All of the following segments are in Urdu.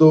2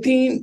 3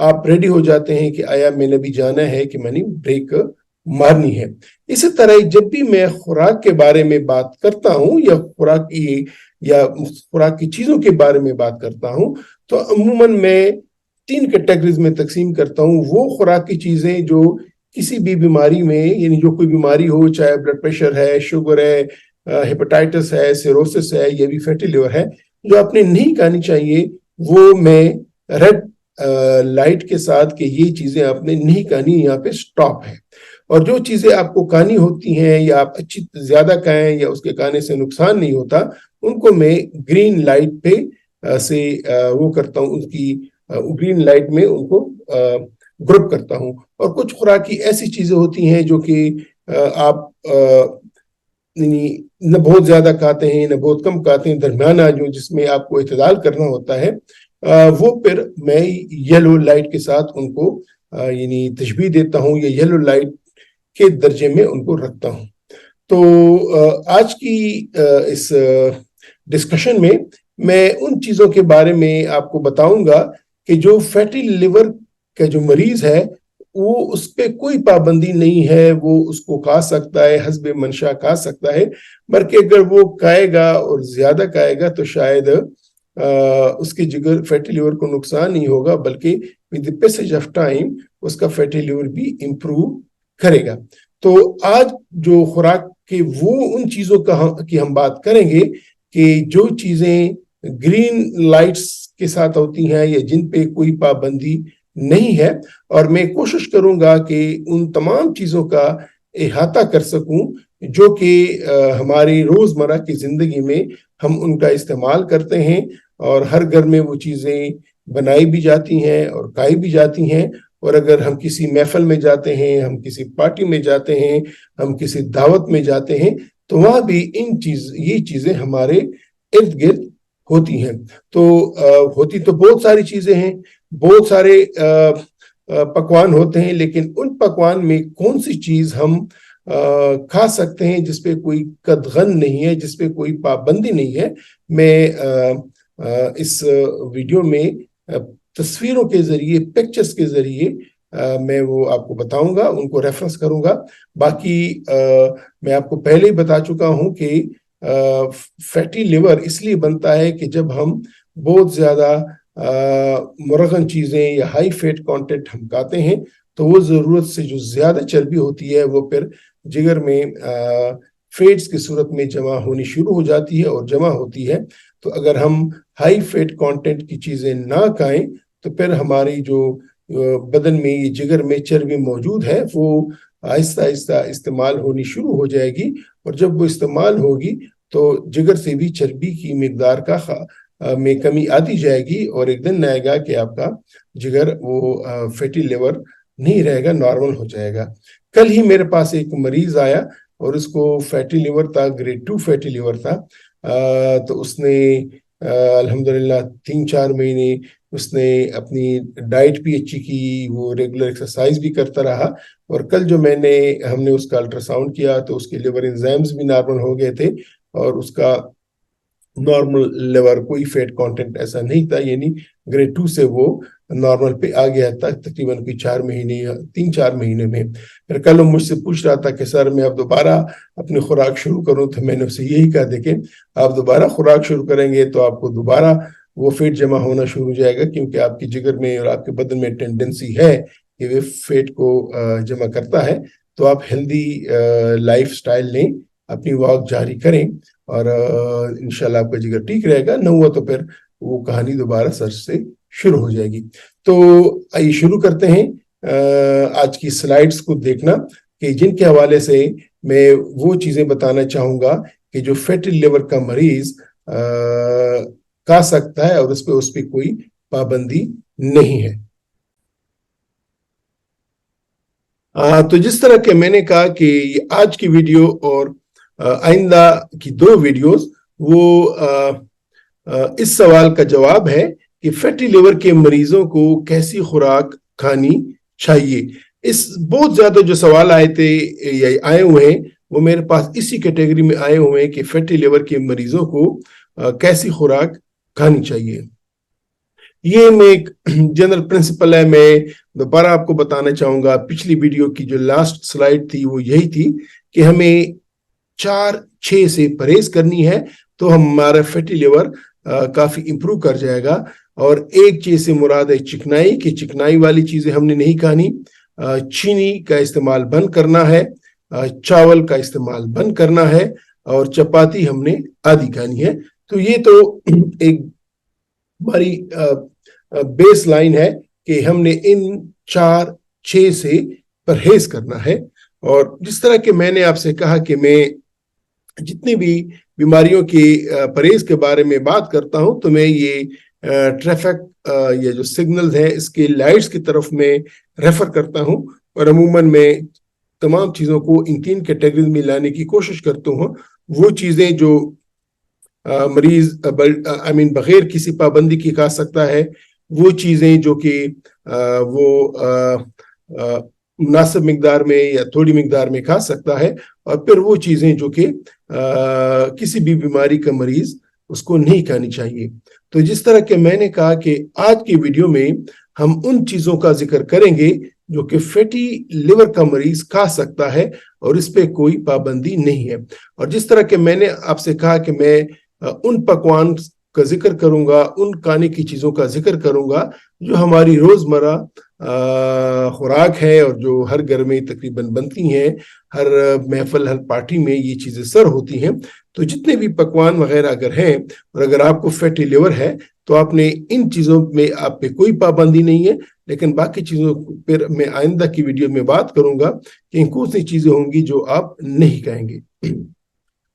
آپ ریڈی ہو جاتے ہیں کہ آیا میں نے بھی جانا ہے کہ میں نے بریک مارنی ہے۔ اسی طرح جب بھی میں خوراک کے بارے میں بات کرتا ہوں یا خوراک کی چیزوں کے بارے میں بات کرتا ہوں تو عموماً میں 3 کیٹیگریز میں تقسیم کرتا ہوں۔ وہ خوراک کی چیزیں جو کسی بھی بیماری میں، یعنی جو کوئی بیماری ہو، چاہے بلڈ پریشر ہے، شوگر ہے، ہیپاٹائٹس ہے، سیروسس ہے، یہ بھی فیٹی لیور ہے، جو آپ نے نہیں کھانی چاہیے، وہ میں ریڈ لائٹ کے ساتھ کہ یہ چیزیں آپ نے نہیں کھانی، یہاں پہ سٹاپ ہے۔ اور جو چیزیں آپ کو کھانی ہوتی ہیں یا آپ زیادہ کھائیں یا اس کے کھانے سے نقصان نہیں ہوتا، ان کو میں گرین لائٹ پہ سے وہ کرتا ہوں، ان کی گرین لائٹ میں ان کو گروپ کرتا ہوں۔ اور کچھ خوراکی ایسی چیزیں ہوتی ہیں جو کہ آپ نہ بہت زیادہ کھاتے ہیں نہ بہت کم کھاتے ہیں، درمیانہ جو جس میں آپ کو اعتدال کرنا ہوتا ہے، وہ پھر میں یلو لائٹ کے ساتھ ان کو یعنی تشبیہ دیتا ہوں یا یلو لائٹ کے درجے میں ان کو رکھتا ہوں۔ تو آج کی اس ڈسکشن میں ان چیزوں کے بارے میں آپ کو بتاؤں گا کہ جو فیٹی لیور کا جو مریض ہے وہ اس پہ کوئی پابندی نہیں ہے، وہ اس کو کھا سکتا ہے، حسب منشا کھا سکتا ہے، بلکہ اگر وہ کھائے گا اور زیادہ کھائے گا تو شاید اس کے جگر فیٹی لیور کو نقصان نہیں ہوگا، بلکہ with the passage of time اس کا فیٹی لیور بھی امپروو کرے گا۔ تو آج جو خوراک کے وہ ان چیزوں کی ہم بات کریں گے کہ جو چیزیں گرین لائٹس کے ساتھ ہوتی ہیں یا جن پہ کوئی پابندی نہیں ہے، اور میں کوشش کروں گا کہ ان تمام چیزوں کا احاطہ کر سکوں جو کہ ہماری روزمرہ کی زندگی میں ہم ان کا استعمال کرتے ہیں، اور ہر گھر میں وہ چیزیں بنائی بھی جاتی ہیں اور کھائی بھی جاتی ہیں۔ اور اگر ہم کسی محفل میں جاتے ہیں، ہم کسی پارٹی میں جاتے ہیں، ہم کسی دعوت میں جاتے ہیں، تو وہاں بھی یہ چیزیں ہمارے ارد گرد ہوتی ہیں۔ تو ہوتی تو بہت ساری چیزیں ہیں، بہت سارے پکوان ہوتے ہیں، لیکن ان پکوان میں کون سی چیز ہم کھا سکتے ہیں جس پہ کوئی قدغن نہیں ہے، جس پہ کوئی پابندی نہیں ہے، میں اس ویڈیو میں تصویروں کے ذریعے، پکچرز کے ذریعے میں وہ آپ کو بتاؤں گا، ان کو ریفرنس کروں گا۔ باقی میں آپ کو پہلے ہی بتا چکا ہوں کہ فیٹی لیور اس لیے بنتا ہے کہ جب ہم بہت زیادہ مرغن چیزیں یا ہائی فیٹ کانٹینٹ ہم کھاتے ہیں تو وہ ضرورت سے جو زیادہ چربی ہوتی ہے وہ پھر جگر میں فیٹس کی صورت میں جمع ہونی شروع ہو جاتی ہے اور جمع ہوتی ہے۔ تو اگر ہم ہائی فیٹ کانٹینٹ کی چیزیں نہ کھائیں تو پھر ہماری جو بدن میں یہ جگر میں چربی موجود ہے وہ آہستہ آہستہ استعمال ہونی شروع ہو جائے گی، اور جب وہ استعمال ہوگی تو جگر سے بھی چربی کی مقدار میں کمی آتی جائے گی، اور ایک دن آئے گا کہ آپ کا جگر وہ فیٹی لیور نہیں رہے گا، نارمل ہو جائے گا۔ کل ہی میرے پاس ایک مریض آیا اور اس کو فیٹی لیور تھا، گریڈ 2 فیٹی لیور تھا۔ تو اس نے الحمدللہ 3-4 مہینے اس نے اپنی ڈائٹ بھی اچھی کی، وہ ریگولر ایکسرسائز بھی کرتا رہا، اور کل جو ہم نے اس کا الٹرا ساؤنڈ کیا تو اس کے لیور انزائمز بھی نارمل ہو گئے تھے، اور اس کا نارمل لیور کوئی فیٹ کانٹینٹ ایسا نہیں تھا، یعنی گریڈ 2 سے وہ نارمل پہ آ گیا تھا تقریباً کوئی 4 مہینے یا 3-4 مہینے میں۔ پھر کل وہ مجھ سے پوچھ رہا تھا کہ سر میں اب دوبارہ اپنی خوراک شروع کروں، تو میں نے اسے یہی کہا دیکھیں آپ دوبارہ خوراک شروع کریں گے تو آپ کو دوبارہ وہ فیٹ جمع ہونا شروع ہو جائے گا، کیونکہ آپ کی جگر میں اور آپ کے بدن میں ٹینڈنسی ہے کہ وہ فیٹ کو جمع کرتا ہے۔ تو آپ ہیلدی لائف سٹائل لیں، اپنی واک جاری کریں، اور انشاءاللہ آپ کا جگر ٹھیک رہے گا۔ نہ ہوا تو پھر وہ کہانی دوبارہ سر سے شروع ہو جائے گی۔ تو آئیے شروع کرتے ہیں آج کی سلائیڈز کو دیکھنا کہ جن کے حوالے سے میں وہ چیزیں بتانا چاہوں گا کہ جو فیٹی لیور کا مریض کھا سکتا ہے اور اس پہ کوئی پابندی نہیں ہے۔ تو جس طرح کہ میں نے کہا کہ آج کی ویڈیو اور آئندہ کی 2 ویڈیوز وہ اس سوال کا جواب ہے کہ فیٹی لیور کے مریضوں کو کیسی خوراک کھانی چاہیے۔ بہت زیادہ جو سوال آئے ہوئے ہیں وہ میرے پاس اسی کیٹیگری میں آئے ہوئے ہیں کہ فیٹی لیور کے مریضوں کو کیسی خوراک کھانی چاہیے۔ یہ میں ایک جنرل پرنسپل ہے. میں دوبارہ آپ کو بتانا چاہوں گا, پچھلی ویڈیو کی جو لاسٹ سلائیڈ تھی وہ یہی تھی کہ ہمیں 4-6 سے پرہیز کرنی ہے تو ہمارا فیٹی لیور کافی امپروو کر جائے گا. اور ایک چیز سے مراد ہے چکنائی, کہ چکنائی والی چیزیں ہم نے نہیں کھانی, چینی کا استعمال بند کرنا ہے, چاول کا استعمال بند کرنا ہے, اور چپاتی ہم نے آدھی کھانی ہے. تو یہ تو ایک ہماری بیس لائن ہے کہ ہم نے ان 4-6 سے پرہیز کرنا ہے. اور جس طرح کہ میں نے آپ سے کہا کہ میں جتنی بھی بیماریوں کی پرہیز کے بارے میں بات کرتا ہوں تو میں یہ ٹریفک یہ جو سگنلز ہیں اس کے لائٹس کی طرف میں ریفر کرتا ہوں, اور عموماً میں تمام چیزوں کو ان 3 کیٹیگریز میں لانے کی کوشش کرتا ہوں. وہ چیزیں جو مریض بغیر کسی پابندی کی کھا سکتا ہے, وہ چیزیں جو کہ وہ مناسب مقدار میں یا تھوڑی مقدار میں کھا سکتا ہے, اور پھر وہ چیزیں جو کہ کسی بھی بیماری کا مریض اس کو نہیں کھانی چاہیے. تو جس طرح کہ میں نے کہا کہ آج کی ویڈیو میں ہم ان چیزوں کا ذکر کریں گے جو کہ فیٹی لیور کا مریض کھا سکتا ہے اور اس پہ کوئی پابندی نہیں ہے. اور جس طرح کہ میں نے آپ سے کہا کہ میں ان پکوان کا ذکر کروں گا, ان کھانے کی چیزوں کا ذکر کروں گا جو ہماری روزمرہ خوراک ہے اور جو ہر گھر میں تقریباً بنتی ہیں, ہر محفل ہر پارٹی میں یہ چیزیں سر ہوتی ہیں. تو جتنے بھی پکوان وغیرہ اگر ہیں, اور اگر آپ کو فیٹی لیور ہے تو آپ نے ان چیزوں میں آپ پہ کوئی پابندی نہیں ہے, لیکن باقی چیزوں پر میں آئندہ کی ویڈیو میں بات کروں گا کہ کون سی چیزیں ہوں گی جو آپ نہیں کہیں گے.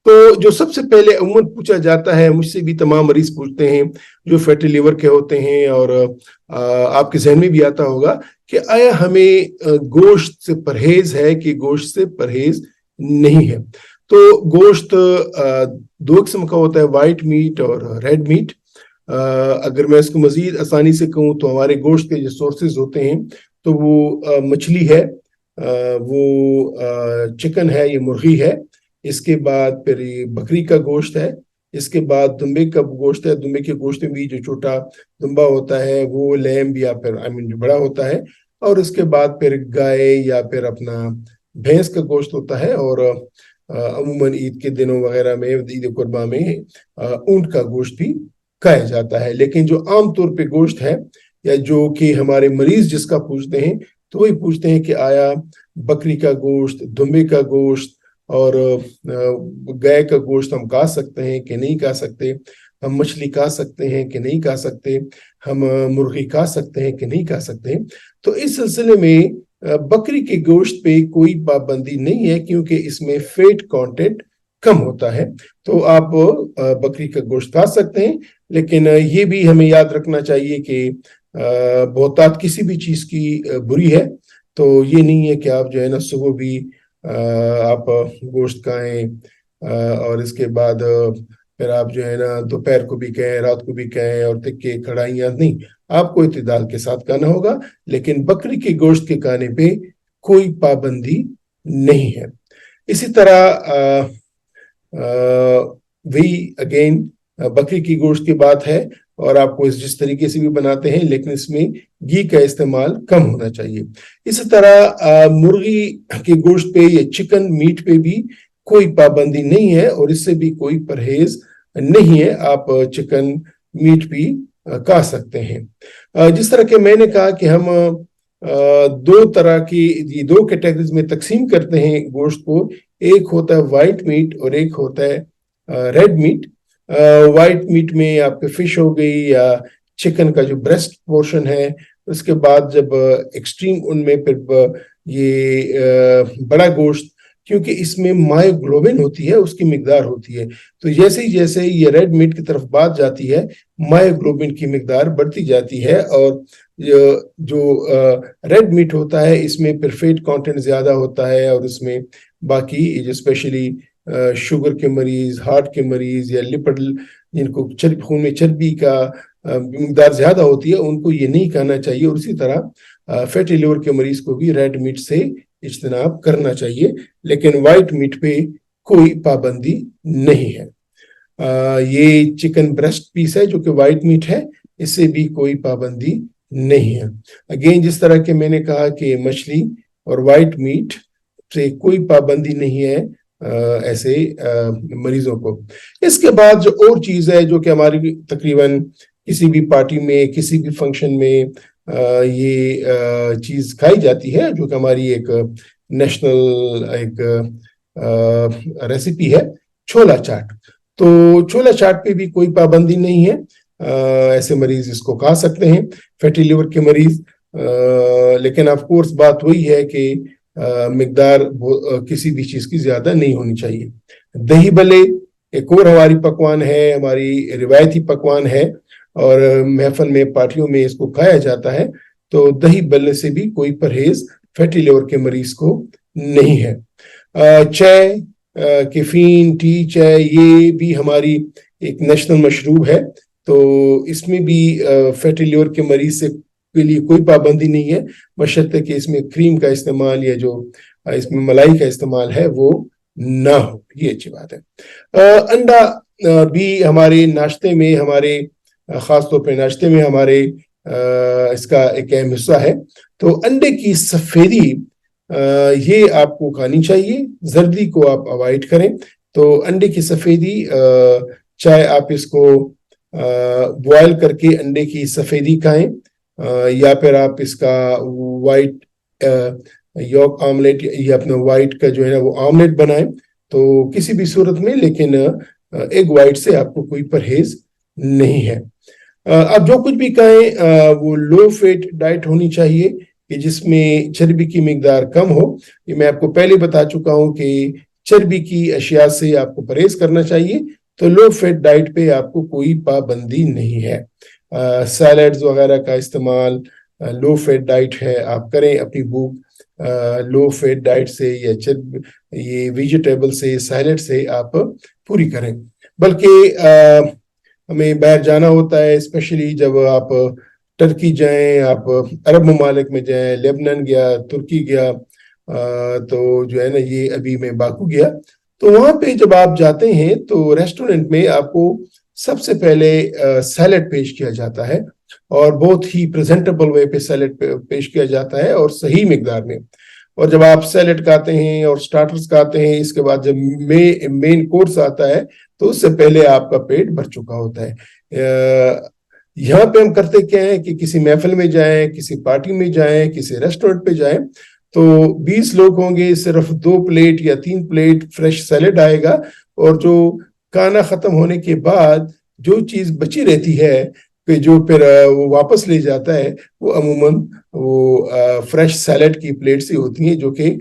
تو جو سب سے پہلے عموماً پوچھا جاتا ہے, مجھ سے بھی تمام مریض پوچھتے ہیں جو فیٹی لیور کے ہوتے ہیں, اور آپ کے ذہن میں بھی آتا ہوگا کہ آیا ہمیں گوشت سے پرہیز ہے کہ گوشت سے پرہیز نہیں ہے. تو گوشت 2 قسم کا ہوتا ہے, وائٹ میٹ اور ریڈ میٹ. اگر میں اس کو مزید آسانی سے کہوں تو ہمارے گوشت کے جو سورسز ہوتے ہیں تو وہ مچھلی ہے, وہ چکن ہے, یہ مرغی ہے, اس کے بعد پھر یہ بکری کا گوشت ہے, اس کے بعد دمبے کا گوشت ہے. دمبے کے گوشت میں بھی جو چھوٹا دمبا ہوتا ہے وہ لیمب یا پھر جو بڑا ہوتا ہے, اور اس کے بعد پھر گائے یا پھر اپنا بھینس کا گوشت ہوتا ہے. اور عموماً عید کے دنوں وغیرہ میں, عید قرباں میں اونٹ کا گوشت بھی کھایا جاتا ہے. لیکن جو عام طور پہ گوشت ہے یا جو کہ ہمارے مریض جس کا پوچھتے ہیں تو وہی پوچھتے ہیں کہ آیا بکری کا گوشت, دمبے کا گوشت اور گائے کا گوشت ہم کھا سکتے ہیں کہ نہیں کھا سکتے, ہم مچھلی کھا سکتے ہیں کہ نہیں کھا سکتے, ہم مرغی کھا سکتے ہیں کہ نہیں کھا سکتے. تو اس سلسلے میں بکری کے گوشت پہ کوئی پابندی نہیں ہے کیونکہ اس میں فیٹ کانٹینٹ کم ہوتا ہے. تو آپ بکری کا گوشت کھا سکتے ہیں, لیکن یہ بھی ہمیں یاد رکھنا چاہیے کہ بہتات کسی بھی چیز کی بری ہے. تو یہ نہیں ہے کہ آپ جو ہے نا صبح بھی آپ گوشت کھائیں اور اس کے بعد پھر آپ جو ہے نا دوپہر کو بھی کہیں, رات کو بھی کہیں, اور تکے کڑھائیاں نہیں. آپ کو اعتدال کے ساتھ کھانا ہوگا, لیکن بکری کے گوشت کے کھانے پہ کوئی پابندی نہیں ہے. اسی طرح وہی اگین بکری کی گوشت کی بات ہے, اور آپ کو جس طریقے سے بھی بناتے ہیں لیکن اس میں گھی کا استعمال کم ہونا چاہیے. اسی طرح مرغی کے گوشت پہ یا چکن میٹ پہ بھی کوئی پابندی نہیں ہے, اور اس سے بھی کوئی پرہیز نہیں ہے. آپ چکن میٹ بھی کھا سکتے ہیں. جس طرح کہ میں نے کہا کہ ہم 2 طرح کی 2 کیٹیگریز میں تقسیم کرتے ہیں گوشت کو. ایک ہوتا ہے وائٹ میٹ اور ایک ہوتا ہے ریڈ میٹ. وائٹ میٹ میں آپ کے فش ہو گئی یا چکن کا جو بریسٹ پورشن ہے, اس کے بعد جب ایکسٹریم ان میں پھر یہ بڑا گوشت, کیونکہ اس میں مائیوگلوبن ہوتی ہے, اس کی مقدار ہوتی ہے. تو جیسے جیسے یہ ریڈ میٹ کی طرف بات جاتی ہے مائیوگلوبن کی مقدار بڑھتی جاتی ہے, اور جو ریڈ میٹ ہوتا ہے اس میں پھر فیٹ کانٹینٹ زیادہ ہوتا ہے, اور اس میں باقی جو اسپیشلی شوگر کے مریض, ہارٹ کے مریض یا لپڈ جن کو خون میں چربی کا مقدار زیادہ ہوتی ہے ان کو یہ نہیں کھانا چاہیے. اور اسی طرح فیٹی لیور کے مریض کو بھی ریڈ میٹ سے اجتناب کرنا چاہیے, لیکن وائٹ میٹ پہ کوئی پابندی نہیں ہے. یہ چکن بریسٹ پیس ہے جو کہ وائٹ میٹ ہے, اس سے بھی کوئی پابندی نہیں ہے. اگین جس طرح کہ میں نے کہا کہ مچھلی اور وائٹ میٹ سے کوئی پابندی نہیں ہے ایسے مریضوں کو. اس کے بعد جو اور چیز ہے جو کہ ہماری تقریباً کسی بھی پارٹی میں کسی بھی فنکشن میں یہ چیز کھائی جاتی ہے جو کہ ہماری ایک نیشنل ایک ریسیپی ہے چھولا چاٹ. تو چھولا چاٹ پہ بھی کوئی پابندی نہیں ہے, ایسے مریض اس کو کھا سکتے ہیں فیٹی لیور کے مریض. لیکن آف کورس بات وہی ہے کہ مقدار کسی بھی چیز کی زیادہ نہیں ہونی چاہیے. دہی بلے ایک اور ہماری پکوان ہے, ہماری روایتی پکوان ہے اور محفل میں پارٹیوں میں اس کو کھایا جاتا ہے. تو دہی بلے سے بھی کوئی پرہیز فیٹی لیور کے مریض کو نہیں ہے. چائے, کیفین, ٹی, چائے یہ بھی ہماری ایک نیشنل مشروب ہے. تو اس میں بھی فیٹی لیور کے مریض کے لیے کوئی پابندی نہیں ہے بشرطے کہ اس میں کریم کا استعمال یا جو اس میں ملائی کا استعمال ہے وہ نہ ہو. یہ اچھی بات ہے. انڈا بھی ہمارے ناشتے میں, ہمارے خاص طور پہ ناشتے میں ہمارے اس کا ایک اہم حصہ ہے. تو انڈے کی سفیدی یہ آپ کو کھانی چاہیے, زردی کو آپ اوائڈ کریں. تو انڈے کی سفیدی چاہے آپ اس کو بوائل کر کے انڈے کی سفیدی کھائیں یا پھر آپ اس کا وائٹ یوک آملیٹ یا اپنا وائٹ کا جو ہے وہ آملیٹ بنائیں. تو کسی بھی صورت میں لیکن ایگ وائٹ سے آپ کو کوئی پرہیز نہیں ہے. اب جو کچھ بھی کہیں وہ لو فیٹ ڈائٹ ہونی چاہیے کہ جس میں چربی کی مقدار کم ہو. یہ میں آپ کو پہلے بتا چکا ہوں کہ چربی کی اشیاء سے آپ کو پرہیز کرنا چاہیے. تو لو فیٹ ڈائٹ پہ آپ کو کوئی پابندی نہیں ہے. سیلڈز وغیرہ کا استعمال لو فیٹ ڈائٹ ہے, آپ کریں. اپنی بھوک لو فیٹ ڈائٹ سے یا یہ ویجیٹیبل سے سیلڈ سے آپ پوری کریں. بلکہ ہمیں باہر جانا ہوتا ہے, اسپیشلی جب آپ ٹرکی جائیں, آپ عرب ممالک میں جائیں, لیبنان گیا, ترکی گیا, تو جو ہے نا یہ ابھی میں باکو گیا. تو وہاں پہ جب آپ جاتے ہیں تو ریسٹورنٹ میں آپ کو سب سے پہلے سیلڈ پیش کیا جاتا ہے اور بہت ہی پریزنٹیبل وے پہ سیلڈ پیش کیا جاتا ہے اور صحیح مقدار میں. اور جب آپ سیلڈ کھاتے ہیں اور سٹارٹرز کھاتے ہیں, اس کے بعد جب مین کورس آتا ہے تو اس سے پہلے آپ کا پیٹ بھر چکا ہوتا ہے. یہاں پہ ہم کرتے کیا ہے کہ کسی محفل میں جائیں, کسی پارٹی میں جائیں, کسی ریسٹورنٹ پہ جائیں تو 20 لوگ ہوں گے, صرف 2 پلیٹ یا 3 پلیٹ فریش سیلڈ آئے گا اور جو کھانا ختم ہونے کے بعد جو چیز بچی رہتی ہے کہ جو پھر وہ واپس لے جاتا ہے وہ عموماً وہ فریش سیلڈ کی پلیٹس ہی ہوتی ہیں جو کہ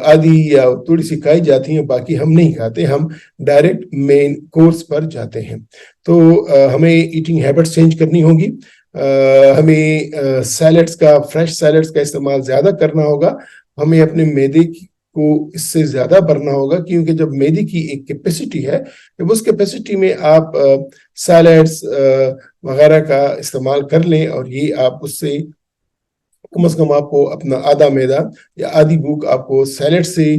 آدھی یا تھوڑی سی کھائی جاتی ہیں, باقی ہم نہیں کھاتے, ہم ڈائریکٹ مین کورس پر جاتے ہیں. تو ہمیں ایٹنگ ہیبٹس چینج کرنی ہوگی. ہمیں سیلڈز کا, فریش سیلڈز کا استعمال زیادہ کرنا ہوگا. ہمیں اپنے معدے کو اس سے زیادہ بھرنا ہوگا کیونکہ جب معدے کی ایک کیپیسٹی ہے, جب اس کیپیسٹی میں آپ سیلڈز وغیرہ کا استعمال کر لیں اور یہ آپ اس سے کم از کم آپ کو اپنا آدھا معدہ یا آدھی بھوک آپ کو سیلڈ سے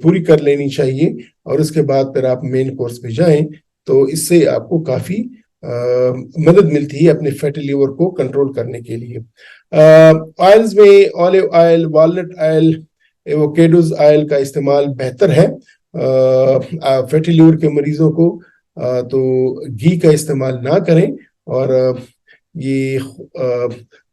پوری کر لینی چاہیے اور اس کے بعد پھر آپ مین کورس پہ جائیں. تو اس سے آپ کو کافی مدد ملتی ہے اپنے فیٹی لیور کو کنٹرول کرنے کے لیے. آئلز میں olive oil, walnut oil, avocados oil کا استعمال بہتر ہے فیٹی لیور کے مریضوں کو. تو گھی کا استعمال نہ کریں. اور یہ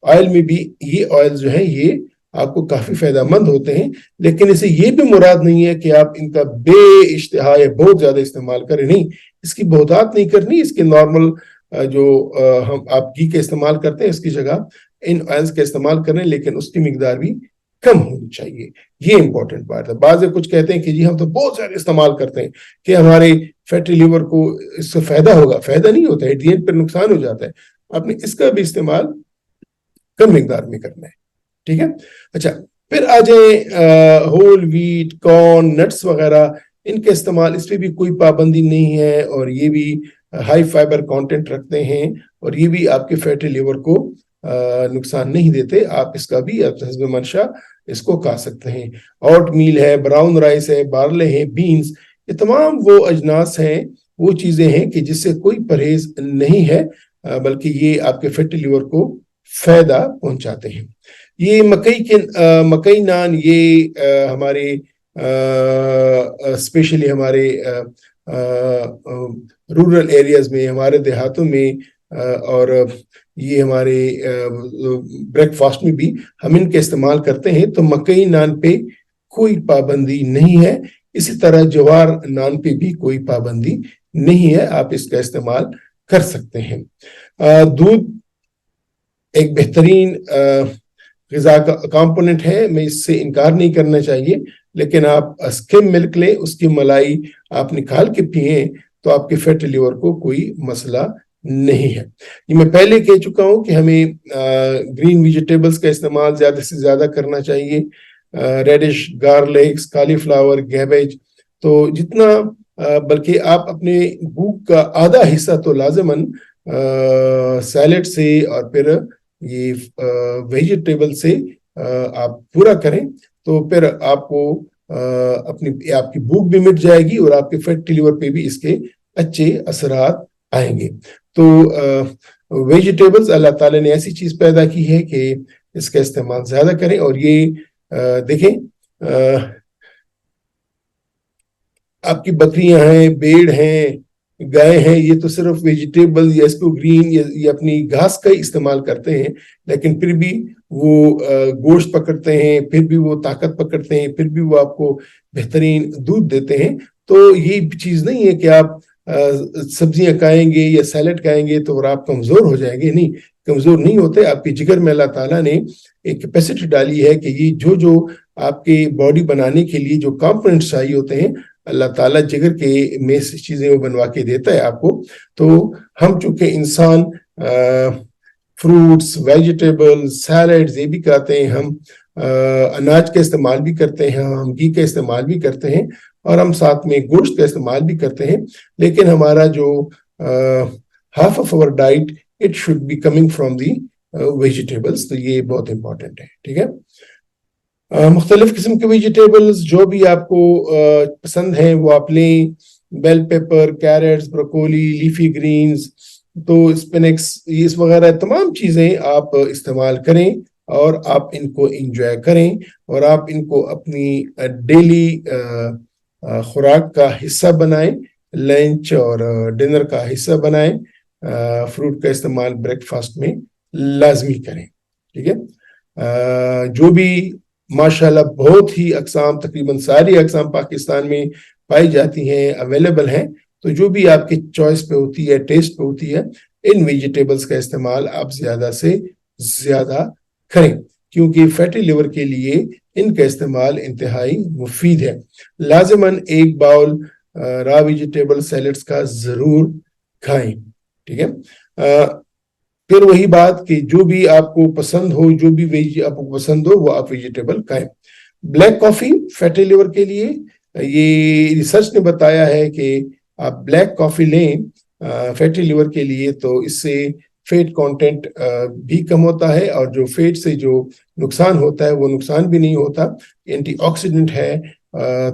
آئل میں بھی یہ آئل جو ہیں یہ آپ کو کافی فائدہ مند ہوتے ہیں, لیکن اسے یہ بھی مراد نہیں ہے کہ آپ ان کا بے اشتہا یا بہت زیادہ استعمال کریں. نہیں, اس کی بہتات نہیں کرنی. اس کے نارمل جو ہم آپ گھی کے استعمال کرتے ہیں اس کی جگہ ان آئلز کا استعمال کریں, لیکن اس کی مقدار بھی کم ہونی چاہیے. یہ امپورٹنٹ بات ہے. بعض کچھ کہتے ہیں کہ جی ہم تو بہت زیادہ استعمال کرتے ہیں کہ ہمارے فیٹی لیور کو اس سے فائدہ ہوگا. فائدہ نہیں ہوتا ہے, ڈی این پر نقصان ہو جاتا ہے. آپ نے اس کا بھی استعمال کم مقدار میں کرنا ہے. ٹھیک ہے. اچھا, پھر آ جائیں ہول ویٹ, کارن, نٹس وغیرہ, ان کے استعمال اس پہ بھی کوئی پابندی نہیں ہے اور یہ بھی ہائی فائبر کانٹینٹ رکھتے ہیں اور یہ بھی آپ کے فیٹی لیور کو نقصان نہیں دیتے. آپ اس کا بھی حسب منشا اس کو کھا سکتے ہیں. اوٹ میل ہے, براؤن رائس ہے, بارلے ہیں, بینز, یہ تمام وہ اجناس ہیں, وہ چیزیں ہیں کہ جس سے کوئی پرہیز نہیں ہے. بلکہ یہ آپ کے فیٹی لیور کو فائدہ پہنچاتے ہیں۔ یہ مکئی نان یہ ہمارے اسپیشلی ہمارے رورل ایریاز میں، ہمارے دیہاتوں میں، اور یہ ہمارے بریک فاسٹ میں بھی ہم ان کے استعمال کرتے ہیں۔ تو مکئی نان پہ کوئی پابندی نہیں ہے، اسی طرح جوار نان پہ بھی کوئی پابندی نہیں ہے، آپ اس کا استعمال کر سکتے ہیں۔ دودھ ایک بہترین غذا کا کمپوننٹ ہے، میں اس سے انکار نہیں کرنا چاہیے، لیکن آپ اسکم ملک لیں، اس کی ملائی آپ نکال کے پئیں تو آپ کے فیٹی لیور کو کوئی مسئلہ نہیں ہے۔ یہ میں پہلے کہہ چکا ہوں کہ ہمیں گرین ویجیٹیبلز کا استعمال زیادہ سے زیادہ کرنا چاہیے، ریڈش، گارلکس، کالی فلاور، کیبیج، تو جتنا بلکہ آپ اپنے بھوک کا آدھا حصہ تو لازماً سیلڈ سے اور پھر یہ ویجیٹیبل سے آپ پورا کریں، تو پھر آپ کو آپ کی بھوک بھی مٹ جائے گی اور آپ کے فیٹی لیور پہ بھی اس کے اچھے اثرات آئیں گے۔ تو ویجیٹیبلز اللہ تعالیٰ نے ایسی چیز پیدا کی ہے کہ اس کا استعمال زیادہ کریں۔ اور یہ دیکھیں آپ کی بکریاں ہیں، بھیڑ ہیں، گائے ہیں، یہ تو صرف ویجیٹیبل یا اس کو گرین یا اپنی گھاس کا ہی استعمال کرتے ہیں، لیکن پھر بھی وہ گوشت پکڑتے ہیں، پھر بھی وہ طاقت پکڑتے ہیں، پھر بھی وہ آپ کو بہترین دودھ دیتے ہیں۔ تو یہ چیز نہیں ہے کہ آپ سبزیاں کھائیں گے یا سیلڈ کھائیں گے تو اور آپ کمزور ہو جائیں گے، نہیں، کمزور نہیں ہوتے۔ آپ کے جگر میں اللہ تعالیٰ نے ایک کیپیسٹی ڈالی ہے کہ یہ جو آپ کے باڈی بنانے کے لیے جو کمپوننٹس چاہیے ہوتے ہیں، اللہ تعالیٰ جگر کے میں سے چیزیں وہ بنوا کے دیتا ہے آپ کو۔ تو ہم چونکہ انسان فروٹس، ویجیٹیبل، سیلڈز یہ بھی کھاتے ہیں، ہم اناج کا استعمال بھی کرتے ہیں، ہم گھی کا استعمال بھی کرتے ہیں، اور ہم ساتھ میں گوشت کا استعمال بھی کرتے ہیں، لیکن ہمارا جو half of our diet it should be coming from the vegetables۔ تو یہ بہت امپورٹنٹ ہے، ٹھیک ہے۔ مختلف قسم کے ویجیٹیبلز جو بھی آپ کو پسند ہیں وہ آپ لیں، bell pepper, carrots, broccoli, leafy greens, تو اسپینکس، یہ وغیرہ تمام چیزیں آپ استعمال کریں اور آپ ان کو انجوائے کریں، اور آپ ان کو اپنی ڈیلی خوراک کا حصہ بنائیں، لنچ اور ڈنر کا حصہ بنائیں۔ فروٹ کا استعمال بریک فاسٹ میں لازمی کریں، ٹھیک ہے۔ جو بھی ماشاءاللہ بہت ہی اقسام، تقریباً ساری اقسام پاکستان میں پائی جاتی ہیں، اویلیبل ہیں، تو جو بھی آپ کی چوائس پہ ہوتی ہے، ٹیسٹ پہ ہوتی ہے، ان ویجیٹیبلز کا استعمال آپ زیادہ سے زیادہ کریں، کیونکہ فیٹی لیور کے لیے ان کا استعمال انتہائی مفید ہے۔ لازماً ایک باؤل را ویجیٹیبل سیلڈز کا ضرور کھائیں، ٹھیک ہے۔ پھر وہی بات کہ جو بھی آپ کو پسند ہو، جو بھی آپ کو پسند ہو وہ آپ ویجیٹیبل کھائیں۔ بلیک کافی فیٹی لیور کے لیے، یہ ریسرچ نے بتایا ہے کہ آپ بلیک کافی لیں فیٹی لیور کے لیے، تو اس سے فیٹ کانٹینٹ بھی کم ہوتا ہے، اور جو فیٹ سے جو نقصان ہوتا ہے وہ نقصان بھی نہیں ہوتا، اینٹی آکسیڈنٹ ہے۔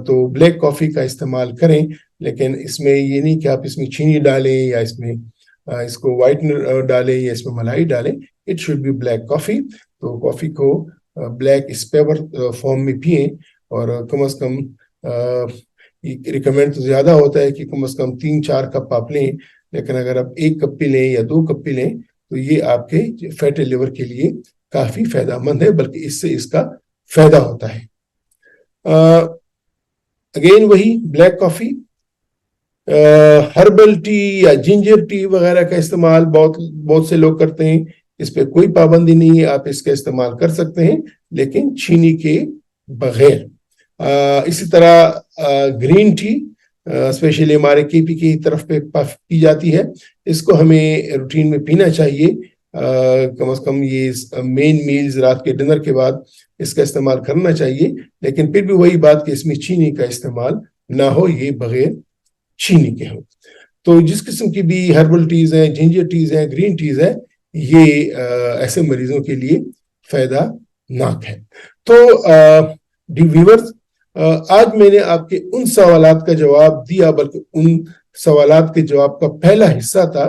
تو بلیک کافی کا استعمال کریں، لیکن اس میں یہ نہیں کہ آپ اس میں چینی ڈالیں یا اس کو وائٹنر ڈالیں یا اس میں ملائی ڈالیں، اٹ شوڈ بی بلیک کافی۔ تو کافی کو بلیک اسپیور فارم میں پئیں، اور کم از کم ریکمینڈ تو زیادہ ہوتا ہے کہ کم از کم 3-4 کپ آپ لیں، لیکن اگر آپ 1 کپ پی لیں یا 2 کپ پی لیں تو یہ آپ کے فیٹی لیور کے لیے کافی فائدہ مند ہے، بلکہ اس سے اس کا فائدہ ہوتا ہے۔ اگین وہی بلیک کافی، ہربل ٹی یا جنجر ٹی وغیرہ کا استعمال بہت سے لوگ کرتے ہیں، اس پہ کوئی پابندی نہیں ہے، آپ اس کا استعمال کر سکتے ہیں لیکن چینی کے بغیر۔ اسی طرح گرین ٹی اسپیشلی ہمارے کے پی کی طرف پہ پی جاتی ہے، اس کو ہمیں روٹین میں پینا چاہیے، کم از کم یہ مین میلز رات کے ڈنر کے بعد اس کا استعمال کرنا چاہیے، لیکن پھر بھی وہی بات کہ اس میں چینی کا استعمال نہ ہو، یہ بغیر چینی کے ہوں۔ تو جس قسم کی بھی ہربل ٹیز ہیں، جنجر ٹیز ہیں، گرین ٹیز ہیں، یہ ایسے مریضوں کے لیے فائدہ ناک ہے۔ تو ویورز، آج میں نے آپ کے ان سوالات کا جواب دیا، بلکہ ان سوالات کے جواب کا پہلا حصہ تھا